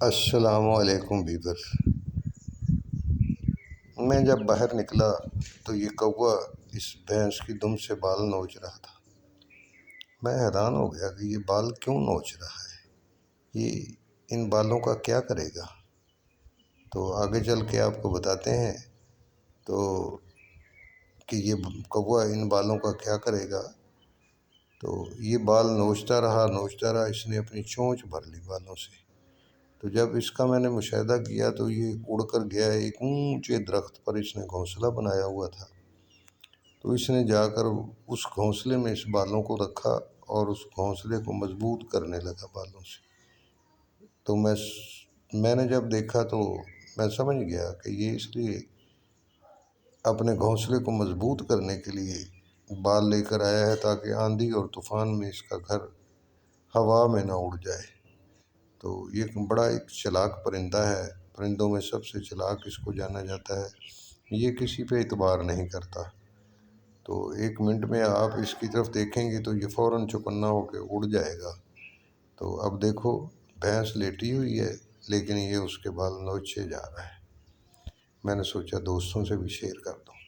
السلام علیکم بیور۔ میں جب باہر نکلا تو یہ کوا اس بھینس کی دم سے بال نوچ رہا تھا۔ میں حیران ہو گیا کہ یہ بال کیوں نوچ رہا ہے، یہ ان بالوں کا کیا کرے گا۔ تو آگے چل کے آپ کو بتاتے ہیں تو کہ یہ کوا ان بالوں کا کیا کرے گا۔ تو یہ بال نوچتا رہا، اس نے اپنی چونچ بھر لی بالوں سے۔ تو جب اس کا میں نے مشاہدہ کیا تو یہ اڑ کر گیا، ایک اونچے درخت پر اس نے گھونسلہ بنایا ہوا تھا۔ تو اس نے جا کر اس گھونسلے میں اس بالوں کو رکھا اور اس گھونسلے کو مضبوط کرنے لگا بالوں سے۔ تو میں نے جب دیکھا تو میں سمجھ گیا کہ یہ اس لیے اپنے گھونسلے کو مضبوط کرنے کے لیے بال لے کر آیا ہے تاکہ آندھی اور طوفان میں اس کا گھر ہوا میں نہ اڑ جائے۔ تو یہ بڑا ایک چلاک پرندہ ہے، پرندوں میں سب سے چلاک اس کو جانا جاتا ہے۔ یہ کسی پہ اعتبار نہیں کرتا۔ تو 1 منٹ میں آپ اس کی طرف دیکھیں گے تو یہ فوراً چوکنا ہو کے اڑ جائے گا۔ تو اب دیکھو، بھینس لیٹی ہوئی ہے لیکن یہ اس کے بال نوچے جا رہا ہے۔ میں نے سوچا دوستوں سے بھی شیئر کر دوں۔